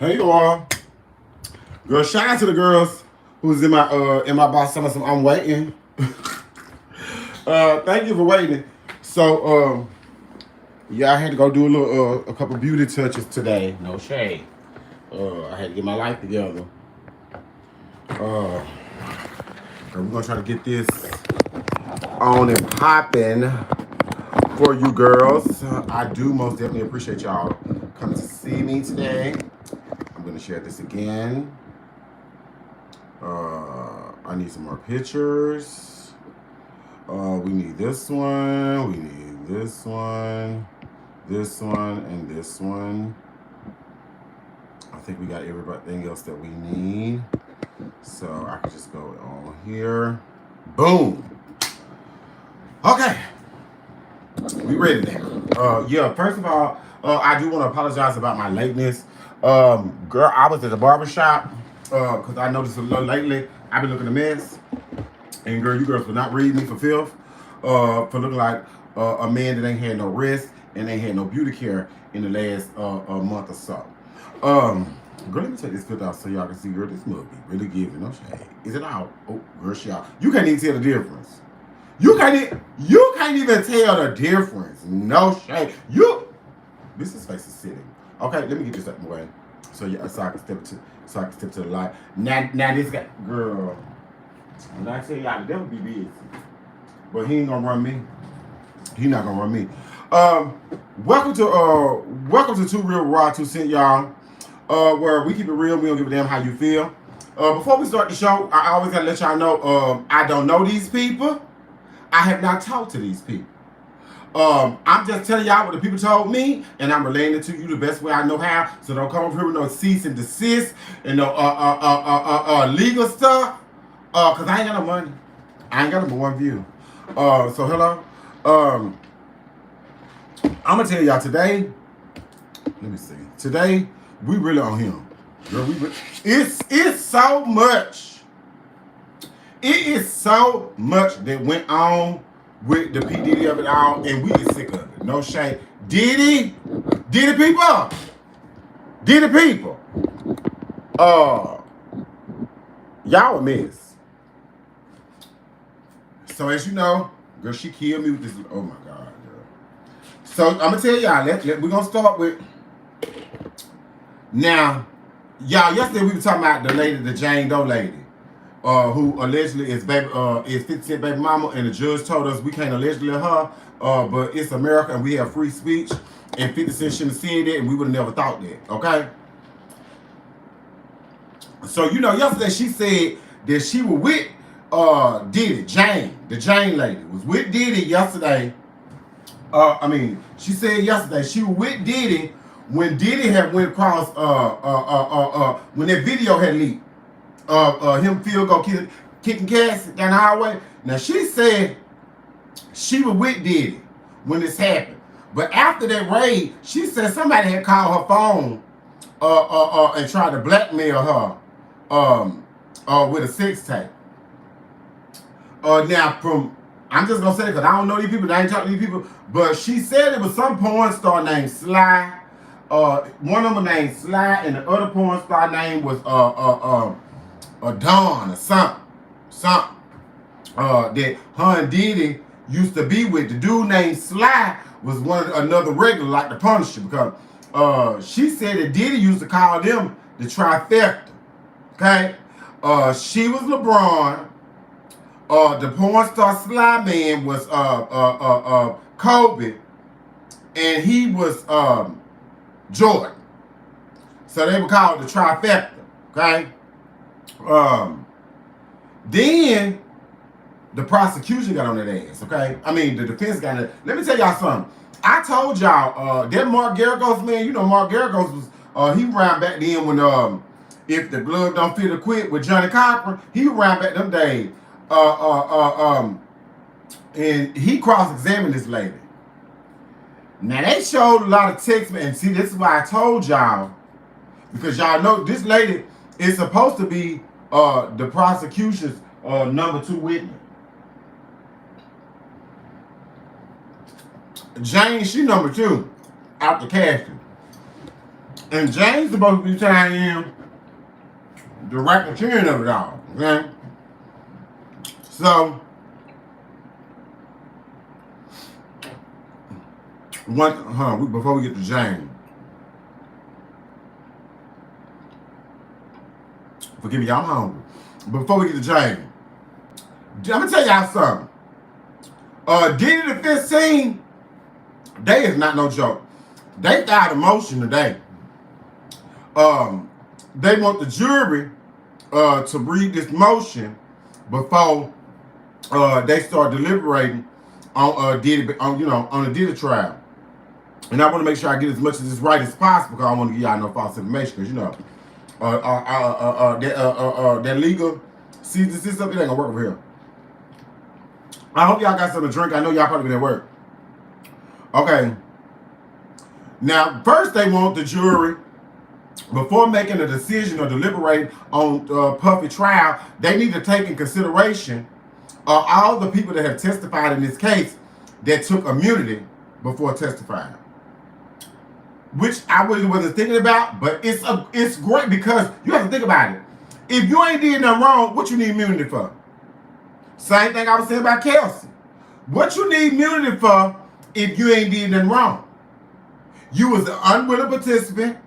Hey y'all. Girl, shout out to the girls who's in my box telling some I'm waiting. Thank you for waiting. So yeah, I had to go do a couple beauty touches today. No shade. I had to get my life together. Uh and we're gonna try to get this on and popping for you girls. I do most definitely appreciate y'all coming to see me today. I'm gonna share this again. I need some more pictures. We need this one. We need this one, and this one. I think we got everything else that we need. So I can just go on here. Boom. Okay. We ready now. Yeah, first of all, I do want to apologize about my lateness. Girl, I was at the barbershop because I noticed a little lately I've been looking a mess. And girl, you girls will not read me for filth. For looking like a man that ain't had no rest and ain't had no beauty care in the last month or so. Girl, let me take this filter out so y'all can see. Girl, this mug be really giving. No shade. Is it out? Oh, girl, she out. You can't even tell the difference. You can't even tell the difference. No shade. This face is sitting. Okay, let me get this out of the way so I can step to the light. Now this guy, girl. When I tell y'all, the devil be busy, but he ain't gonna run me. He not gonna run me. Welcome to Two Real Raw 2 Cent, y'all. Where we keep it real, we don't give a damn how you feel. Before we start the show, I always gotta let y'all know, I don't know these people. I have not talked to these people. I'm just telling y'all what the people told me, and I'm relaying it to you the best way I know how. So don't come over here with no cease and desist and no legal stuff. Cause I ain't got no money. I ain't got no one view. So hello. I'm gonna tell y'all today. Let me see. Today we really on him. Girl, it's so much. It is so much that went on with the P Diddy of it all, and we get sick of it. No shame. Diddy people. Diddy people. Y'all a mess. So as you know, girl, she killed me with this. Oh my God, girl. So I'm gonna tell y'all. We're gonna start with. Now, y'all. Yesterday we were talking about the lady, the Jane Doe lady, who allegedly is 50 Cent baby mama, and the judge told us we can't allegedly her, but it's America and we have free speech, and 50 Cent shouldn't have said that, and we would have never thought that. Okay. So yesterday she said that she was with Diddy, the Jane lady was with Diddy yesterday. She said yesterday she was with Diddy when Diddy had went across when that video had leaked him field goal kicking Cassie down the highway. Now she said she was with Diddy when this happened, but after that raid, she said somebody had called her phone and tried to blackmail her with a sex tape. Now I'm just gonna say it because I don't know these people, I ain't talking to these people, but she said it was some porn star named Sly. One of them named Sly, and the other porn star name was Dawn or something. That her and Diddy used to be with. The dude named Sly was another regular like the Punisher, because she said that Diddy used to call them the trifecta. Okay, she was LeBron. The porn star Sly man was Kobe, and he was Jordan. So they were called the trifecta. Okay. Then the prosecution got on that ass. Okay. The defense got on it. Let me tell y'all something. I told y'all that Mark Geragos man. Mark Geragos was he ran back then when if the glove don't fit or quit with Johnny Cochran. He ran back them days. And he cross-examined this lady. Now they showed a lot of text, and see, this is why I told y'all, because y'all know this lady is supposed to be the prosecution's number 2 witness. Jane, she number 2 after Cassie. And James supposed to be tying in the racketeering of it all. Okay? So, before we get to James, forgive me, y'all, I'm hungry. Before we get to James, I'm gonna tell y'all something. Diddy the 15, they is not no joke. They filed a motion today. They want the jury to read this motion before they start deliberating on Diddy, on the Diddy trial. And I want to make sure I get as much of this right as possible because I don't want to give y'all no false information because that legal season stuff, it ain't gonna work over here. I hope y'all got something to drink. I know y'all probably been at work. Okay. Now, first they want the jury, before making a decision or deliberating on Puffy trial, they need to take in consideration all the people that have testified in this case that took immunity before testifying. Which I really wasn't thinking about, but it's great because you have to think about it. If you ain't did nothing wrong, what you need immunity for? Same thing I was saying about Kelsey. What you need immunity for if you ain't did nothing wrong? You was an unwilling participant.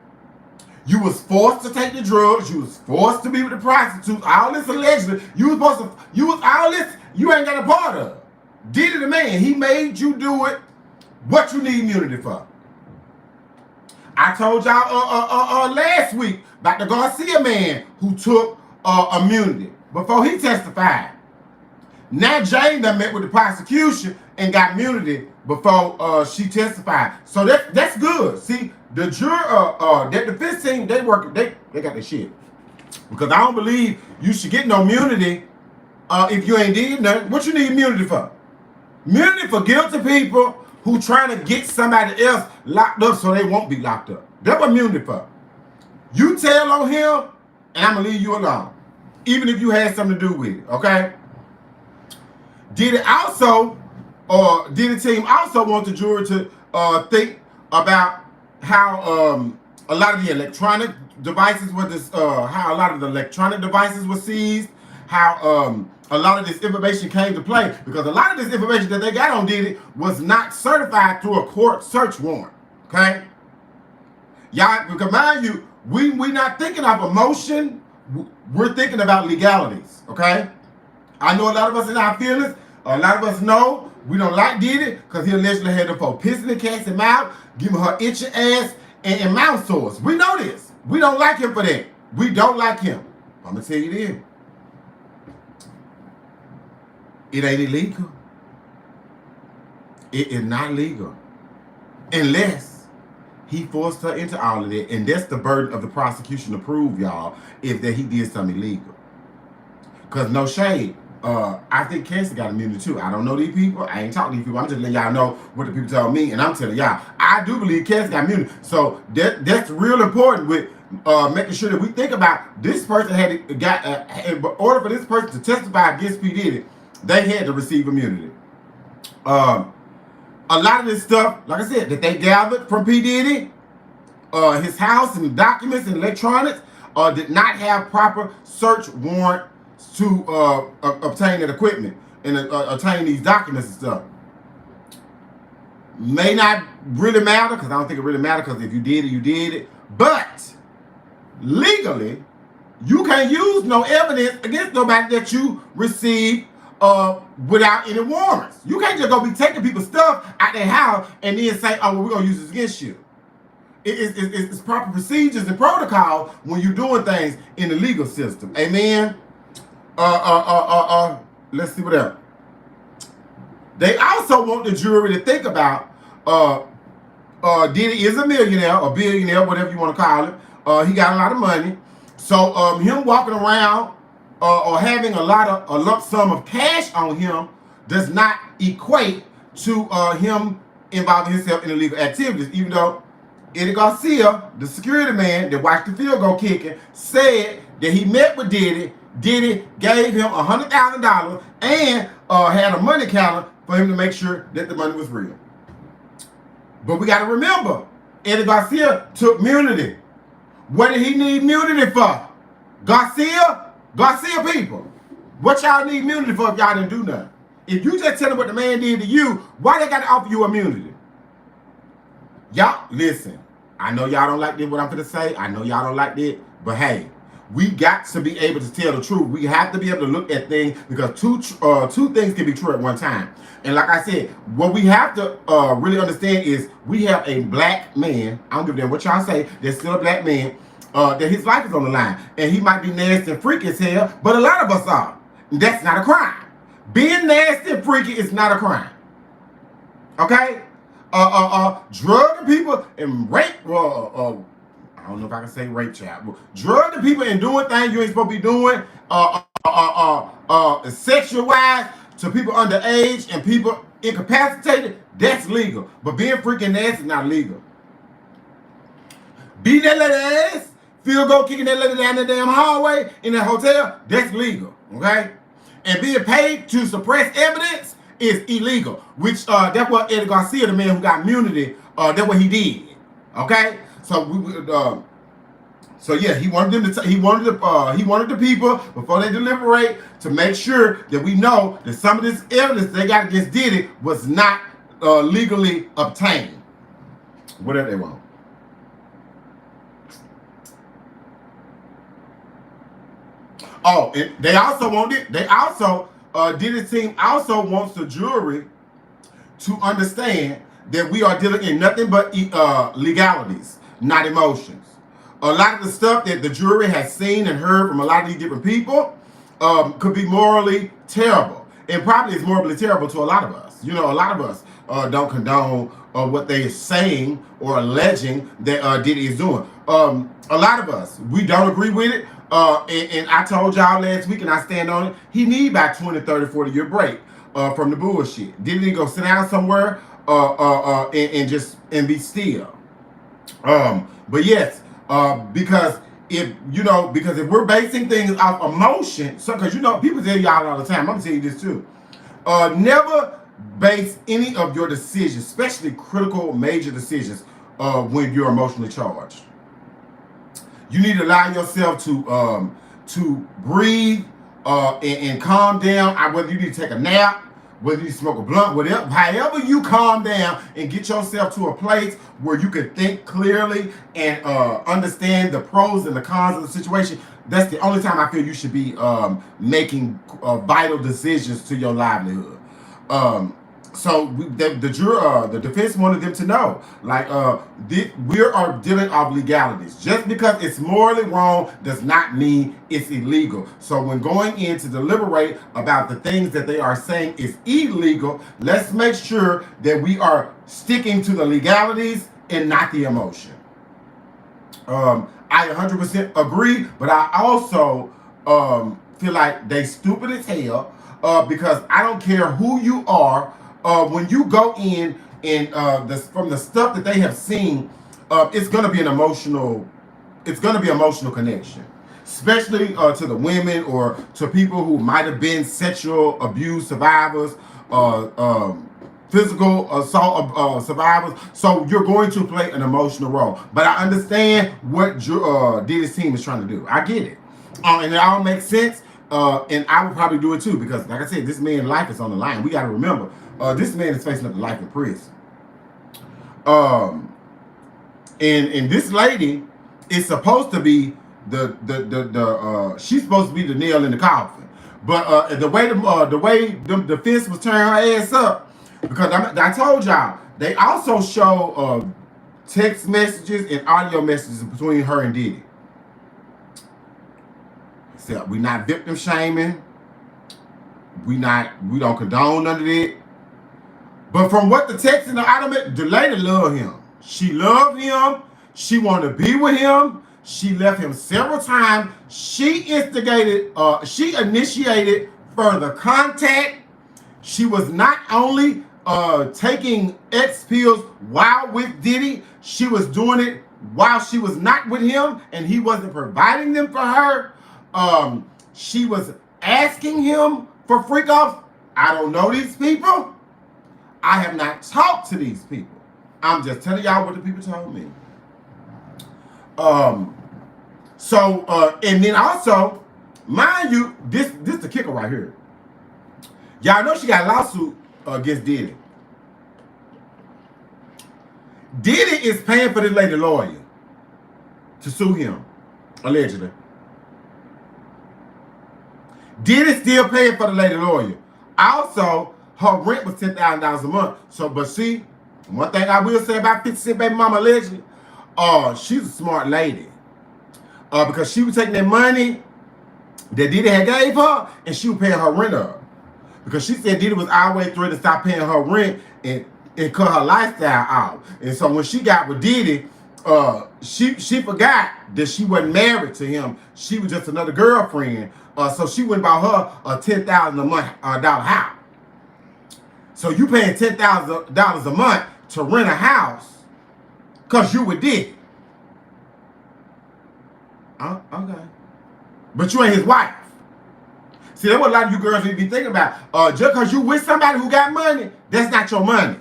You was forced to take the drugs. You was forced to be with the prostitutes. All this allegedly. You was all this. You ain't got a part of. Diddy the man. He made you do it. What you need immunity for? I told y'all last week about the Garcia man who took immunity before he testified. Now Jane done met with the prosecution and got immunity before she testified. So that's good. See, the jury, that defense team, they got their shit. Because I don't believe you should get no immunity if you ain't did nothing. What you need immunity for? Immunity for guilty people who trying to get somebody else locked up so they won't be locked up. That's what immunity for. You tell on him, and I'm going to leave you alone. Even if you had something to do with it, okay? Diddy team also want the jury to think about how a lot of the electronic devices were seized, how a lot of this information came to play, because a lot of this information that they got on Diddy was not certified through a court search warrant. Okay, y'all, because mind you, we not thinking of emotion, we're thinking about legalities. Okay, I know a lot of us in our feelings. A lot of us know we don't like Diddy because he allegedly had them for pissing the cat's mouth, giving her itching ass and mouth sores. We know this. We don't like him for that. We don't like him. I'm going to tell you this. It ain't illegal. It is not legal. Unless he forced her into all of that. And that's the burden of the prosecution to prove, y'all, is that he did something illegal. Because no shade. I think Cassie got immunity too. I don't know these people. I ain't talking to these people. I'm just letting y'all know what the people told me, and I'm telling y'all, I do believe Cassie got immunity. So that's real important with making sure that we think about this person in order for this person to testify against P. Diddy, they had to receive immunity. A lot of this stuff, like I said, that they gathered from P. Diddy, his house and documents and electronics, did not have proper search warrant to obtain that equipment and obtain these documents and stuff. May not really matter, because I don't think it really matters, because if you did it, you did it. But legally, you can't use no evidence against nobody that you received without any warrants. You can't just go be taking people's stuff out their house and then say, oh, well, we're going to use this against you. It's proper procedures and protocol when you're doing things in the legal system. Amen? Let's see what else. They also want the jury to think about Diddy is a millionaire or billionaire, whatever you want to call it. He got a lot of money. So him walking around or having a lump sum of cash on him does not equate to him involving himself in illegal activities, even though Eddie Garcia, the security man that watched the field goal kicking, said that he met with Diddy. Diddy gave him $100,000 and had a money counter for him to make sure that the money was real. But we got to remember, Eddie Garcia took immunity What did he need immunity for? Garcia people. What y'all need immunity for if y'all didn't do nothing? If you just tell them what the man did to you, why they got to offer you immunity? Y'all, listen. I know y'all don't like this, what I'm going to say. I know y'all don't like this. But hey, we got to be able to tell the truth. We have to be able to look at things because two things can be true at one time. And like I said, what we have to really understand is we have a black man. I don't give a damn what y'all say. There's still a black man that his life is on the line. And he might be nasty and freaky as hell, but a lot of us are. And that's not a crime. Being nasty and freaky is not a crime. Okay? Drugging people and rape, I don't know if I can say rape, child. Drugging people and doing things you ain't supposed to be doing, sexual-wise to people underage and people incapacitated, that's legal. But being freaking nasty is not legal. Beating that lady ass, field goal kicking that lady down the damn hallway in that hotel, that's legal, okay? And being paid to suppress evidence is illegal, which that's what Eddie Garcia, the man who got immunity, that's what he did, okay? So so yeah, he wanted them to. He wanted the people before they deliberate to make sure that we know that some of this evidence they got against Diddy was not legally obtained. Whatever they want. Oh, and they also wanted. They also Diddy's team also wants the jury to understand that we are dealing in nothing but legalities, not emotions. A lot of the stuff that the jury has seen and heard from a lot of these different people could be morally terrible. And probably is morally terrible to a lot of us. You know, a lot of us don't condone what they are saying or alleging that Diddy is doing. A lot of us, we don't agree with it. And I told y'all last week, and I stand on it, he need about 20, 30, 40-year break from the bullshit. Diddy go sit down somewhere and be still. But yes, because if we're basing things off emotion, so because people tell y'all all the time, I'm gonna tell you this too. Never base any of your decisions, especially critical major decisions, when you're emotionally charged. You need to allow yourself to breathe and calm down. Whether you need to take a nap, whether you smoke a blunt, whatever, however you calm down and get yourself to a place where you can think clearly and understand the pros and the cons of the situation. That's the only time I feel you should be making vital decisions to your livelihood. So the defense wanted them to know, like, we are dealing off legalities. Just because it's morally wrong does not mean it's illegal. So when going in to deliberate about the things that they are saying is illegal, let's make sure that we are sticking to the legalities and not the emotion. I 100% agree, but I also feel like they stupid as hell because I don't care who you are. When you go in and from the stuff that they have seen, it's gonna be an emotional connection, especially to the women or to people who might have been sexual abuse survivors, physical assault survivors. So you're going to play an emotional role. But I understand what Diddy's team is trying to do. I get it, and it all makes sense. And I would probably do it too because, like I said, this man's life is on the line. We got to remember. This man is facing up to life in prison. And this lady is supposed to be she's supposed to be the nail in the coffin. But the way the defense was turning her ass up, because I told y'all, they also show text messages and audio messages between her and Diddy. So we're not victim shaming. We don't condone none of it. But from what the text and the audio, the lady loved him. She loved him. She wanted to be with him. She left him several times. She initiated further contact. She was not only taking X pills while with Diddy, she was doing it while she was not with him and he wasn't providing them for her. She was asking him for freak offs. I don't know these people. I have not talked to these people. I'm just telling y'all what the people told me. So, and then also, mind you, this the kicker right here. Y'all know she got a lawsuit against Diddy. Diddy is paying for this lady lawyer to sue him, allegedly. Diddy still paying for the lady lawyer. Also, her rent was $10,000 a month. So, but see, one thing I will say about 50 Cent baby mama allegedly, she's a smart lady. Because she was taking that money that Diddy had gave her, and she was paying her rent up. Because she said Diddy was always threatening to stop paying her rent and cut her lifestyle out. And so when she got with Diddy, she forgot that she wasn't married to him. She was just another girlfriend. So she went and bought her a $10,000 a month dollar house. So you paying $10,000 a month to rent a house because you with Diddy. Okay. But you ain't his wife. See, that's what a lot of you girls need to be thinking about. Just because you with somebody who got money, that's not your money.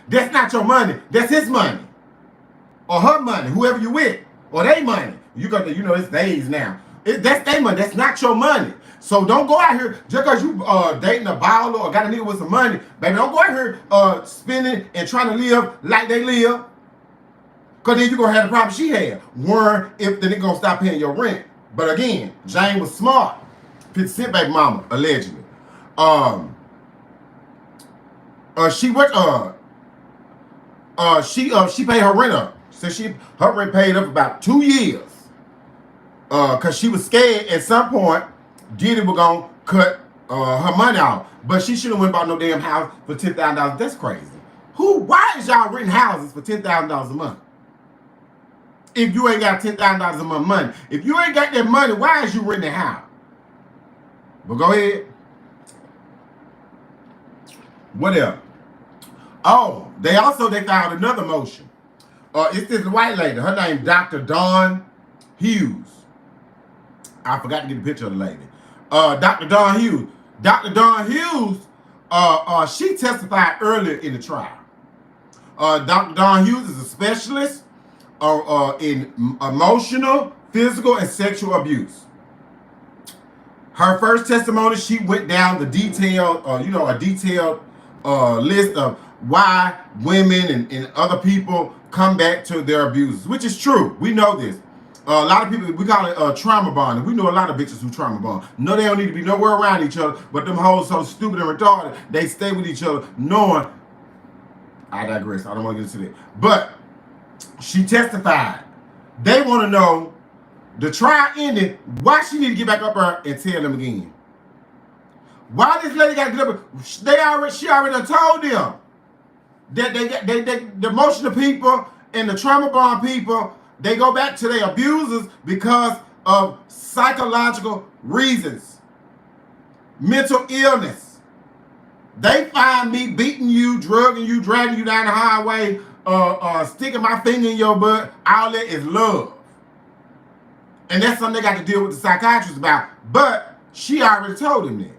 That's not your money. That's his money. Or her money, whoever you with. Or they money. You got to, it's days now. That's their money. That's not your money. So don't go out here, just because you dating a baller or got a nigga with some money, baby, don't go out here spending and trying to live like they live. Because then you're going to have the problem she had. One, if the nigga going to stop paying your rent. But again, Jane was smart. 50 Cent baby mama, allegedly. She paid her rent up. So her rent paid up about 2 years. Cause she was scared at some point Diddy was gonna cut her money out. But she shouldn't went bought no damn house for $10,000. That's crazy. Why is y'all renting houses for $10,000 a month? If you ain't got $10,000 a month money. If you ain't got that money, why is you renting a house? But go ahead. What else? Oh, they found another motion. It's this white lady. Her name Dr. Dawn Hughes. I forgot to get a picture of the lady. Dr. Dawn Hughes. Dr. Dawn Hughes, she testified earlier in the trial. Dr. Dawn Hughes is a specialist in emotional, physical, and sexual abuse. Her first testimony, she went down the detailed, a detailed list of why women and other people come back to their abuses, which is true. We know this. A lot of people, we call it trauma bonding. We know a lot of bitches who trauma bond. No, they don't need to be nowhere around each other, but them hoes so stupid and retarded, they stay with each other knowing, I digress, I don't want to get into that. But she testified. They want to know, the trial ended, why she need to get back up there and tell them again. Why this lady got to get up? She already told them that the emotional people and the trauma bond people, they go back to their abusers because of psychological reasons. Mental illness. They find me beating you, drugging you, dragging you down the highway, sticking my finger in your butt. All that is love. And that's something they got to deal with the psychiatrist about. But she already told him that.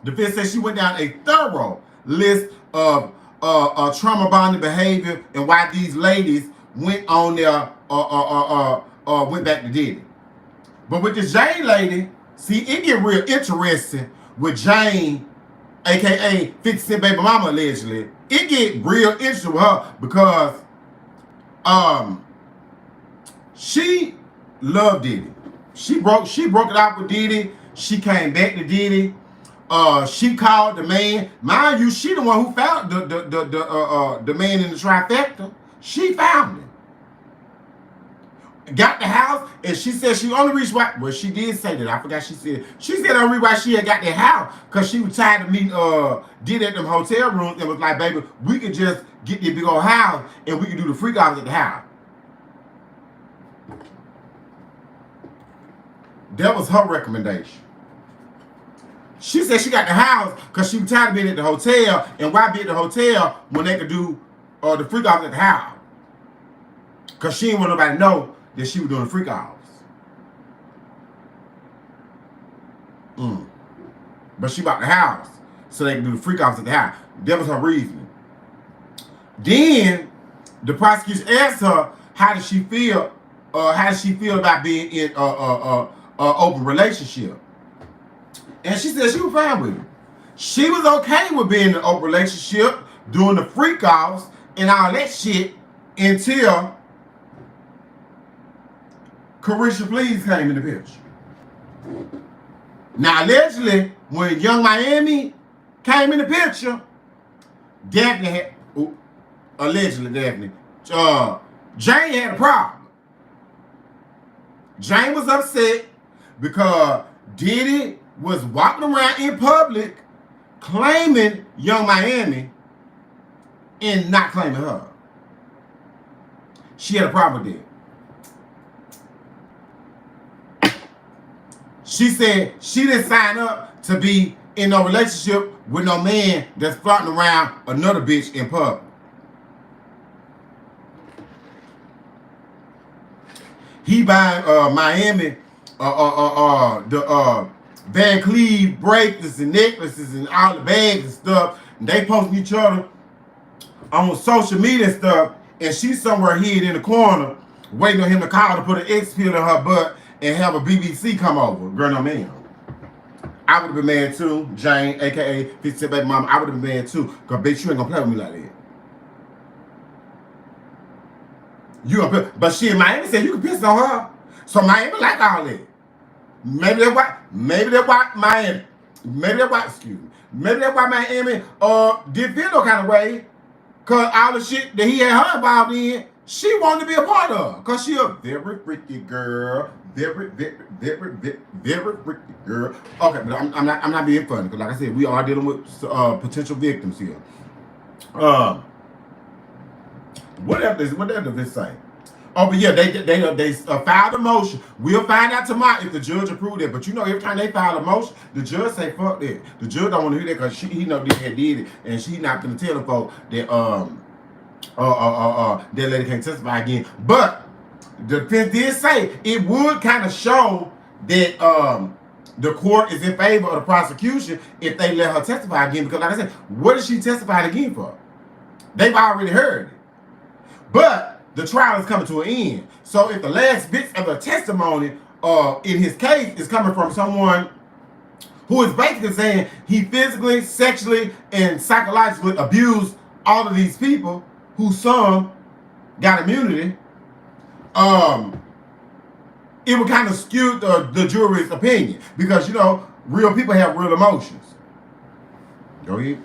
The defense said she went down a thorough list of trauma bonding behavior and why these ladies went on there went back to Diddy. But with this Jane lady, see, it get real interesting with Jane, aka 50 Cent baby mama allegedly. It get real interesting with her because she loved Diddy. She broke it out with Diddy. She came back to Diddy. She called the man. Mind you, she the one who found the man in the trifecta. She found him. Got the house, and she said she only reached why. Well, she did say that. I forgot she said. She said the only reason why she had got that house because she was tired of meeting Diddy at them hotel rooms and was like, baby, we could just get this big old house and we could do the freak offs at the house. That was her recommendation. She said she got the house because she was tired of being at the hotel, and why be at the hotel when they could do the freak offs at the house? Because she didn't want nobody to know that she was doing the freak offs. But she bought the house so they could do the freak offs at the house. That was her reasoning. Then the prosecution asked her, how did she feel how does she feel about being in open relationship? And she said she was fine with it. She was okay with being in an open relationship, doing the freak offs and all that shit until Caresha Please came in the picture. Now, allegedly, when Young Miami came in the picture, Daphne had, allegedly Daphne, Jane had a problem. Jane was upset because Diddy was walking around in public claiming Young Miami and not claiming her. She had a problem with that. She said she didn't sign up to be in no relationship with no man that's flirting around another bitch in public. He buying Miami the Van Cleave bracelets and necklaces and all the bags and stuff. And they posting each other on social media and stuff. And she's somewhere hid in the corner waiting on him to call to put an X pill in her butt and have a BBC come over. Girl, no man. I would have been mad too. Jane, a.k.a. 50 baby mama, I would have been mad too. Because bitch, you ain't gonna play with me like that. You gonna play, but she in Miami said you can piss on her. So Miami like all that. Maybe that's why Miami, maybe that's why Miami did feel no kind of way. Cause all the shit that he had her involved in, she wanted to be a part of. Cause she a very freaky girl. Very freaky girl. Okay, but I'm not being funny, because like I said, we are dealing with potential victims here. What does this say? Oh, but yeah, they filed a motion. We'll find out tomorrow if the judge approved it. But you know, every time they file a motion, the judge say fuck that. The judge don't want to hear that because he know they had did it, and she not gonna tell the folk that that lady can't testify again. But the defense did say it would kind of show that the court is in favor of the prosecution if they let her testify again. Because like I said, what is she testifying again for? They've already heard it. But the trial is coming to an end. So if the last bits of the testimony in his case is coming from someone who is basically saying he physically, sexually, and psychologically abused all of these people who some got immunity, it would kind of skew the jury's opinion. Because, you know, real people have real emotions. Go ahead.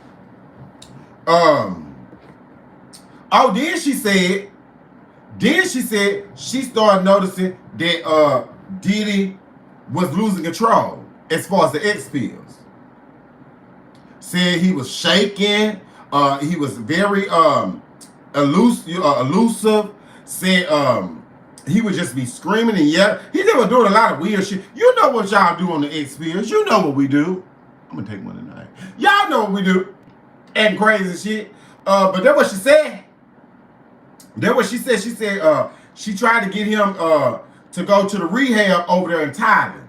Then she said she started noticing that Diddy was losing control as far as the X pills. Said he was shaking. He was very elusive. Said he would just be screaming and yelling. He just was doing a lot of weird shit. You know what y'all do on the X pills. You know what we do. I'm gonna take one tonight. Y'all know what we do. And crazy shit. But that's what she said. That's what she said. She said she tried to get him to go to the rehab over there in Thailand.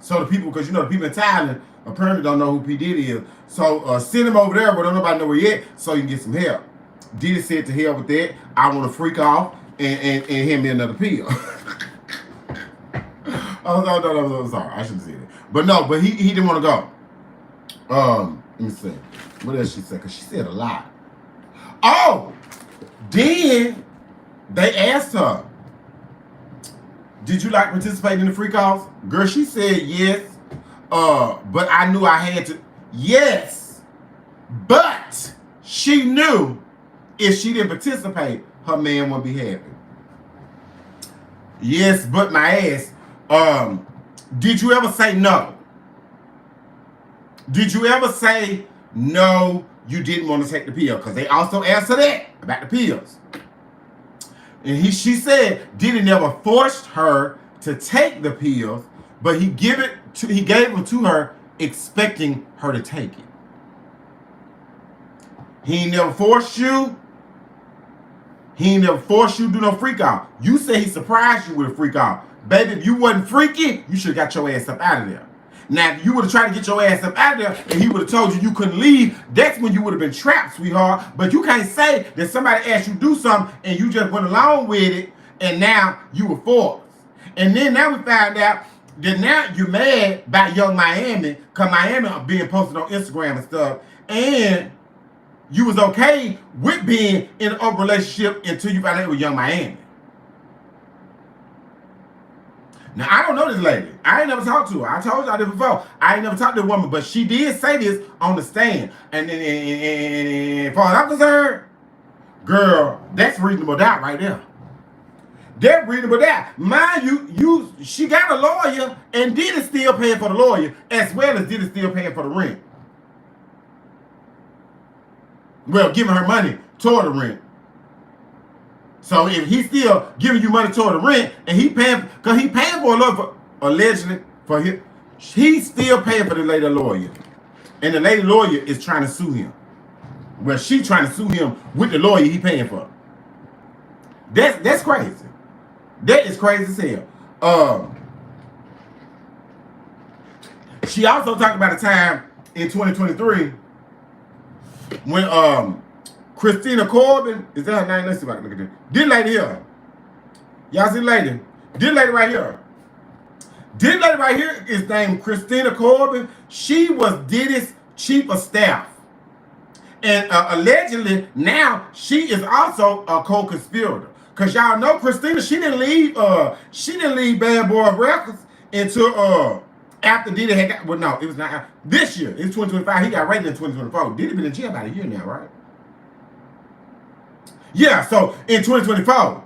So the people, because you know the people in Thailand apparently don't know who P. Diddy is. So send him over there, but don't nobody know where yet, so you can get some help. Diddy said to hell with that. I want to freak off and hand me another pill. Oh no, sorry, I shouldn't say that. But no, but he didn't want to go. Let me see. What else she said? Because she said a lot. Oh! Then they asked her, did you like participating in the freak offs? Girl, she said yes. But I knew I had to. Yes. But she knew if she didn't participate, her man wouldn't be happy. Yes, but my ass. Did you ever say no? Did you ever say no, you didn't want to take the pill? Because they also asked her that about the pills. And she said Diddy never forced her to take the pills, but he gave them to her expecting her to take it. He ain't never forced you. He ain't never forced you to do no freak out. You say he surprised you with a freak out. Baby, if you wasn't freaky, you should have got your ass up out of there. Now, if you would have tried to get your ass up out of there and he would have told you couldn't leave, that's when you would have been trapped, sweetheart. But you can't say that somebody asked you to do something and you just went along with it and now you were forced. And then now we found out that now you're mad about Young Miami, because Miami are being posted on Instagram and stuff, and you was okay with being in an open relationship until you found out with Young Miami. Now, I don't know this lady. I ain't never talked to her. I told y'all this before. I ain't never talked to a woman, but she did say this on the stand. And as far as I'm concerned, girl, that's reasonable doubt right there. That's reasonable doubt. Mind you, she got a lawyer, and Diddy still paying for the lawyer, as well as Diddy still paying for the rent. Well, giving her money toward the rent. So if he's still giving you money toward the rent, and he paying, because he paying for a lawyer, allegedly, for him, he's still paying for the lady lawyer. And the lady lawyer is trying to sue him. Well, she trying to sue him with the lawyer he paying for. That's crazy. That is crazy as hell. She also talked about a time in 2023 when Christina Corbin, is that her name? Let's see if I can look at this. This lady here. Y'all see the lady? This lady right here. This lady right here is named Christina Corbin. She was Diddy's chief of staff. And allegedly, now she is also a co-conspirator. Cause y'all know Christina, she didn't leave Bad Boy Records until after Diddy had got, well, no, it was not this year. It's 2025. He got raided in 2024. Diddy been in jail about a year now, right? Yeah, so in 2024,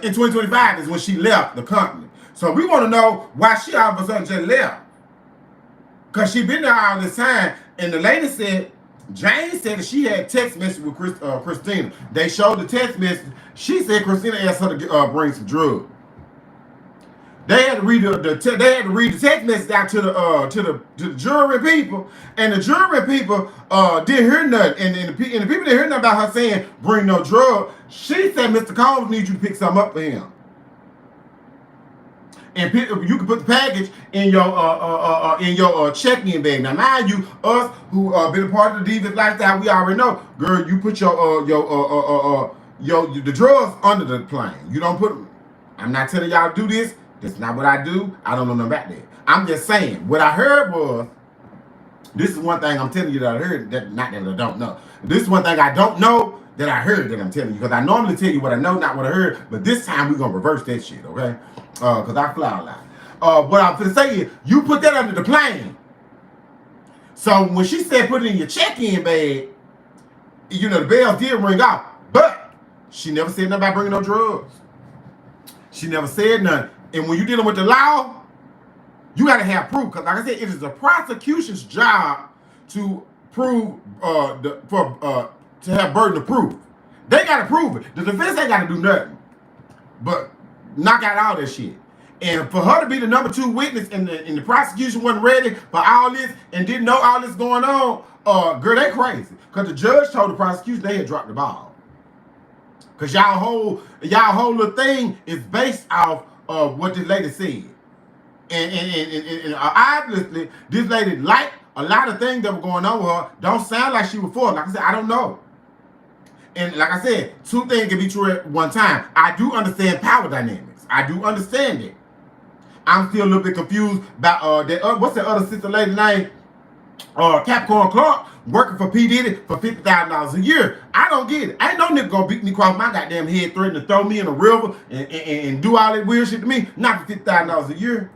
in 2025 is when she left the company. So we want to know why she all of a sudden just left. Because she been there all this time. And the lady said, Jane said that she had text message with Christina. They showed the text message. She said Christina asked her to bring some drugs. They had to read the text message out to the jury people, and the jury people didn't hear nothing. And the people didn't hear nothing about her saying bring no drug. She said Mr. Combs needs you to pick something up for him. And you can put the package in your check-in bag. Now, mind you, us who been a part of the Divas lifestyle, we already know, girl. You put the drugs under the plane. You don't put them. I'm not telling y'all to do this. That's not what I do. I don't know nothing about that. I'm just saying what I heard was. This is one thing I'm telling you that I heard. That not that I don't know. This is one thing I don't know that I heard that I'm telling you, because I normally tell you what I know, not what I heard. But this time we're gonna reverse that shit, okay? Because I fly a lot. What I'm gonna say is, you put that under the plane. So when she said put it in your check-in bag, you know, the bells did ring off. But she never said nothing about bringing no drugs. She never said nothing. And when you're dealing with the law, you got to have proof. Because like I said, it is the prosecution's job to prove, to have burden of proof. They got to prove it. The defense ain't got to do nothing but knock out all that shit. And for her to be the number 2 witness and the prosecution wasn't ready for all this and didn't know all this going on, girl, they crazy. Because the judge told the prosecution they had dropped the ball. Because y'all whole little thing is based off of what this lady said. And obviously, this lady liked a lot of things that were going on with her. Don't sound like she was for it. Like I said, I don't know. And like I said, 2 things can be true at one time. I do understand power dynamics. I do understand it. I'm still a little bit confused about what's that other sister lady name? Capricorn Clark working for P. Diddy for $50,000 a year. I don't get it. Ain't no nigga gonna beat me across my goddamn head, threatening to throw me in a river and do all that weird shit to me. Not for $50,000 a year.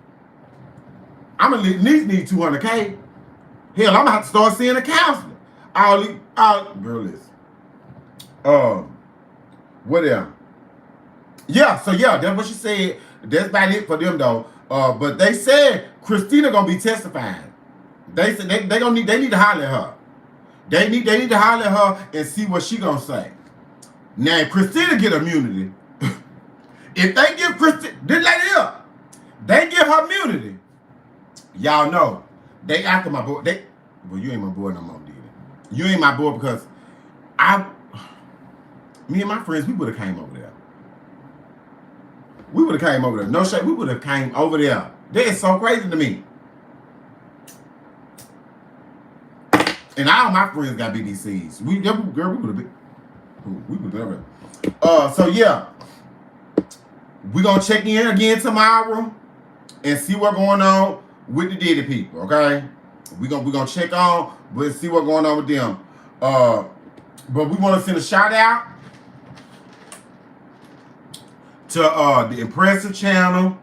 I'm gonna at least need $200K. Hell, I'm gonna have to start seeing a counselor. Girl, listen. What else? Yeah, so yeah, that's what she said. That's about it for them though. But they said Christina gonna be testifying. They said they need to holler at her. They need to holler at her and see what she gonna say. Now, if Christina get immunity, if they give Christina this lady up, they give her immunity. Y'all know they after my boy. Well, you ain't my boy no more, dude. You ain't my boy because me and my friends, we would have came over there. We would have came over there. No shade, we would have came over there. That is so crazy to me. And all my friends got BDCs. We would have been. We would have been. So yeah. We're going to check in again tomorrow and see what's going on with the Diddy people, okay? We're gonna check on, we'll see what's going on with them. But we want to send a shout out to the Impressive channel.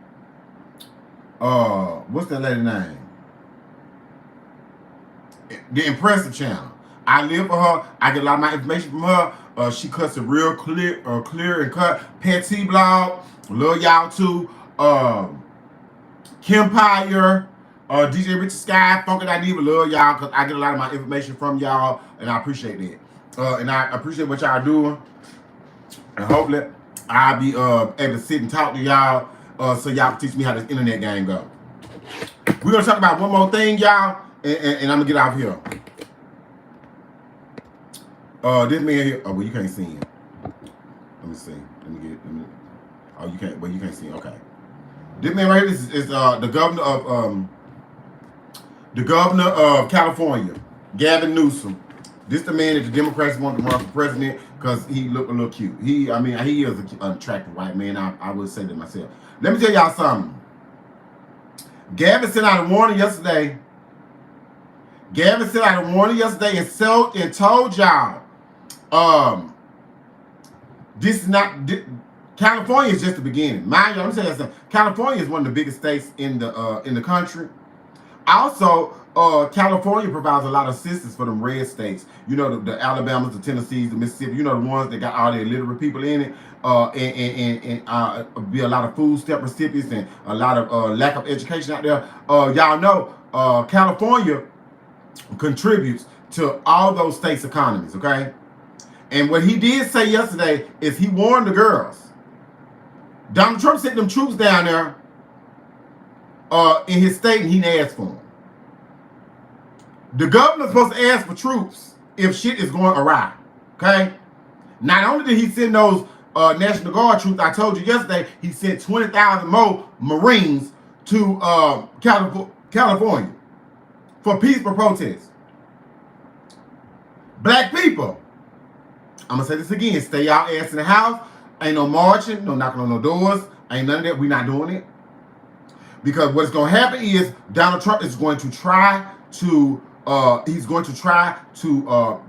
What's that lady name? The Impressive channel. I live for her. I get a lot of my information from her. She cuts it real clear and cut. Petty blog. Love y'all too. Kempire. DJ Richard Sky. Funky I Diva. Love y'all because I get a lot of my information from y'all and I appreciate that. And I appreciate what y'all doing. And hopefully I'll be able to sit and talk to y'all so y'all can teach me how this internet game goes. We're going to talk about one more thing, y'all, and I'm going to get out here. This man here, oh, well, you can't see him. Let me see. Oh, you can't, well, you can't see him. Okay. This man right here is the governor of California, Gavin Newsom. This the man that the Democrats want to run for president because he look a little cute. He is an attractive white man. I would say that myself. Let me tell y'all something. Gavin sent out a warning yesterday. And told y'all, this is not. California is just the beginning. Mind you, I'm saying something. California is one of the biggest states in the country. Also, California provides a lot of assistance for them red states. You know, the Alabamas, the Tennessees, the Mississippi. You know, the ones that got all the illiterate people in it. And be a lot of food stamp recipients and a lot of lack of education out there. Y'all know California contributes to all those states' economies, okay? And what he did say yesterday is he warned the girls. Donald Trump sent them troops down there in his state and he asked for them. The governor's supposed to ask for troops if shit is going awry, okay? Not only did he send those National Guard troops, I told you yesterday, he sent 20,000 more Marines to California for peaceful protests. Black people, I'm going to say this again, stay y'all ass in the house. Ain't no marching, no knocking on no doors. Ain't none of that. We're not doing it. Because what's going to happen is Donald Trump is going to try to,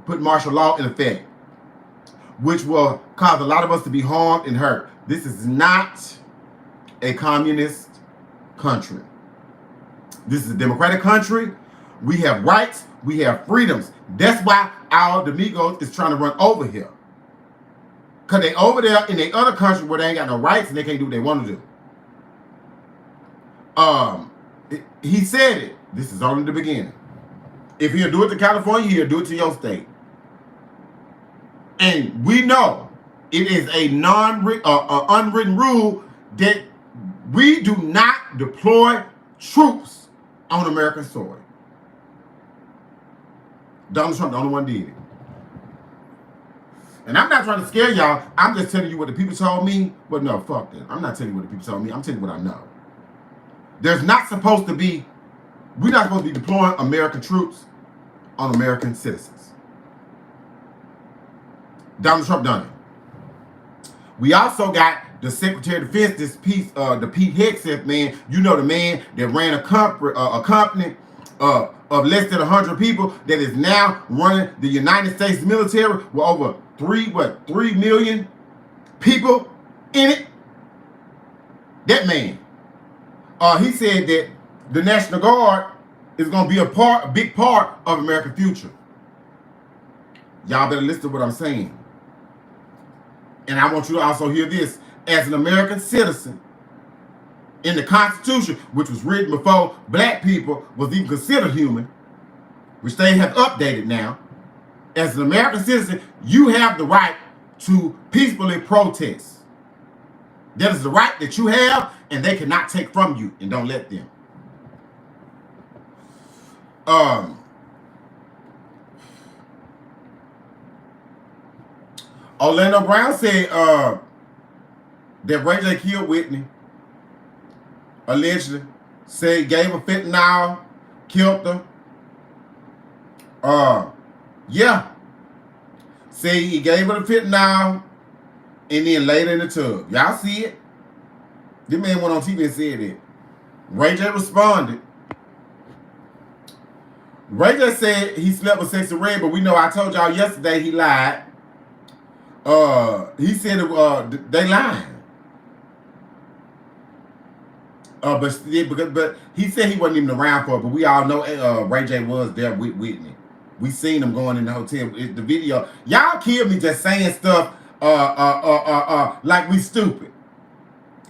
put martial law in effect, which will cause a lot of us to be harmed and hurt. This is not a communist country. This is a democratic country. We have rights. We have freedoms. That's why our Demigos is trying to run over here. Because they over there in the other country where they ain't got no rights and they can't do what they want to do. He said it. This is only the beginning. If he'll do it to California, he'll do it to your state. And we know it is a unwritten rule that we do not deploy troops on American soil. Donald Trump, the only one did it. And I'm not trying to scare y'all. I'm just telling you what the people told me. But no, fuck that. I'm not telling you what the people told me. I'm telling you what I know. We're not supposed to be deploying American troops on American citizens. Donald Trump done it. We also got the Secretary of Defense, the Pete Hegseth man. You know the man that ran a company of less than 100 people that is now running the United States military with over 3 million people in it. That man, he said that the National Guard is going to be a big part of America's future. Y'all better listen to what I'm saying. And I want you to also hear this. As an American citizen, in the Constitution, which was written before black people was even considered human, which they have updated now, as an American citizen, you have the right to peacefully protest. That is the right that you have, and they cannot take from you, and don't let them. Orlando Brown said that Ray J killed Whitney, allegedly. Said gave her fentanyl, killed her. Yeah. Say he gave her the fentanyl and then laid her in the tub. Y'all see it? This man went on TV and said it. Ray J responded. Ray J said he slept with Sexyy Red, but we know I told y'all yesterday he lied. He said they lying. But he said he wasn't even around for it. But we all know Ray J was there with Whitney. We seen him going in the hotel. The video, y'all killed me just saying stuff like we stupid.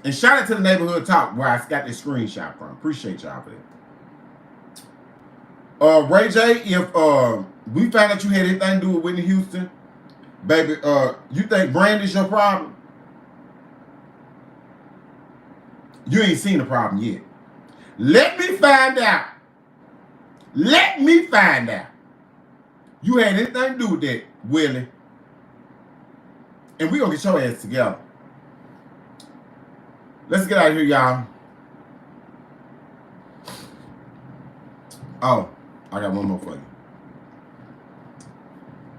And shout out to the Neighborhood Talk where I got this screenshot from. Appreciate y'all for that. Ray J, if we found out you had anything to do with Whitney Houston, baby, you think Brandy's your problem? You ain't seen the problem yet. Let me find out. Let me find out. You had anything to do with that, Willie. And we gonna get your ass together. Let's get out of here, y'all. Oh, I got one more for you.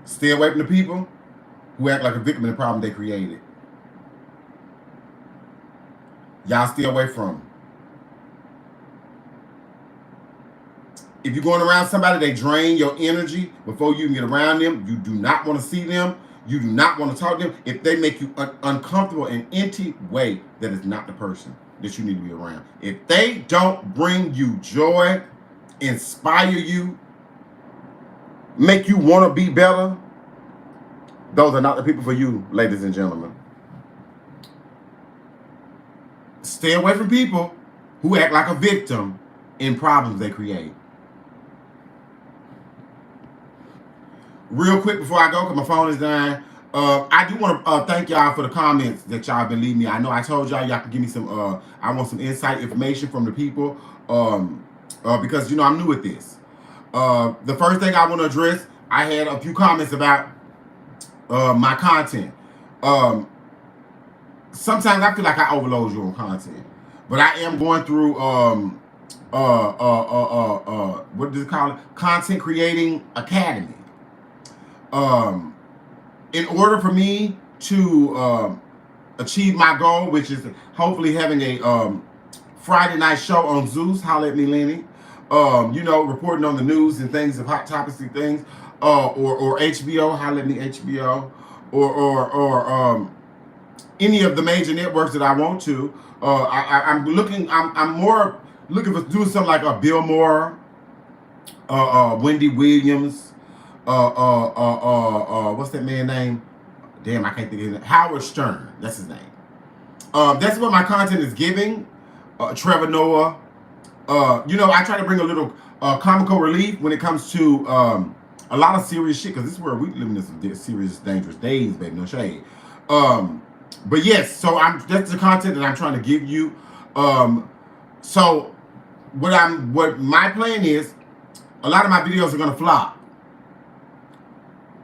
Stay away from the people who act like a victim of the problem they created. Y'all stay away from them. If you're going around somebody, they drain your energy before you can get around them. You do not want to see them. You do not want to talk to them. If they make you uncomfortable in any way, that is not the person that you need to be around. If they don't bring you joy, inspire you, make you want to be better, those are not the people for you, ladies and gentlemen. Stay away from people who act like a victim in problems they create. Real quick before I go, because my phone is dying, I do want to thank y'all for the comments that y'all been leaving me. I know I told y'all can give me some, I want some insight information from the people, because, you know, I'm new at this. The first thing I want to address, I had a few comments about my content. Sometimes I feel like I overload you on content, but I am going through what do they call it? Content Creating Academy. In order for me to achieve my goal, which is hopefully having a Friday night show on Zeus, holla at me, Lenny. You know, reporting on the news and things of hot topics and things, or HBO, holla at me, HBO, or any of the major networks that I want to. I'm more looking for doing something like a Bill Maher, Wendy Williams, what's that man's name? Damn, I can't think of his name. Howard Stern, that's his name. That's what my content is giving. Trevor Noah. You know, I try to bring a little comical relief when it comes to a lot of serious shit, because this is where we live in some serious, dangerous days, baby, no shade. But yes, so that's the content that I'm trying to give you. So what my plan is, a lot of my videos are gonna flop.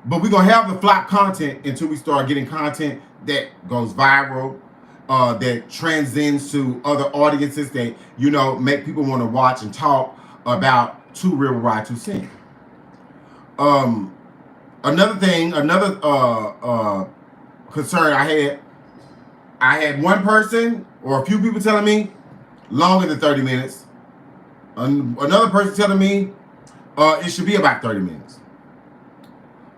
But we're gonna have the flop content until we start getting content that goes viral, that transcends to other audiences, that, you know, make people want to watch and talk about Too Real with Rod 2 Cent. Another thing, another concern I had one person or a few people telling me longer than 30 minutes. Another person telling me it should be about 30 minutes.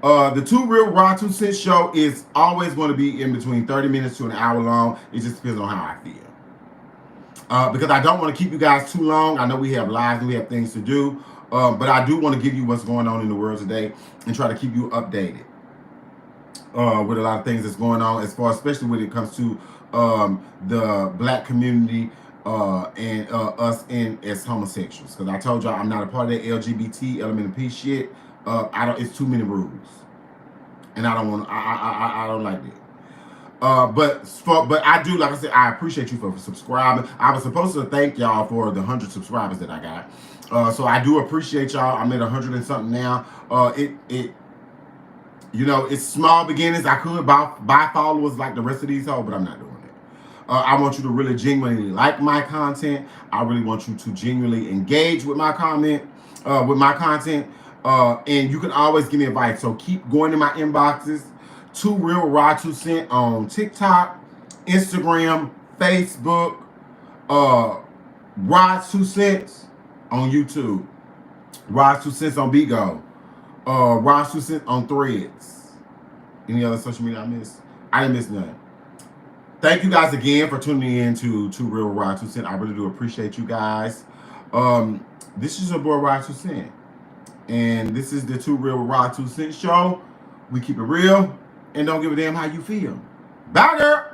The Too Real Rod 2 Cent show is always going to be in between 30 minutes to an hour long. It just depends on how I feel. Because I don't want to keep you guys too long. I know we have lives and we have things to do. But I do want to give you what's going on in the world today and try to keep you updated with a lot of things that's going on, as far, especially when it comes to the black community and us as homosexuals. Because I told y'all I'm not a part of that LGBT LMNP shit. It's too many rules, and I don't want. I don't like that. But I do, like I said, I appreciate you for subscribing. I was supposed to thank y'all for the 100 subscribers that I got. So I do appreciate y'all. I'm at 100 and something now. You know, it's small beginnings. I could buy followers like the rest of these hoes, but I'm not doing that. I want you to really genuinely like my content. I really want you to genuinely engage with my content. And you can always give me advice. So keep going in my inboxes. Too Real Rod 2 Cent on TikTok, Instagram, Facebook, Rod's 2 Cents on YouTube. Rod's 2 Cents on BeatGo. Rod's 2 Cents on Threads. Any other social media I missed? I didn't miss none. Thank you guys again for tuning in to Two Real Rod 2 Cent. I really do appreciate you guys. This is your boy Rod 2 Cent. And this is the Two Real Rod 2 Cent show. We keep it real and don't give a damn how you feel. Bye, girl.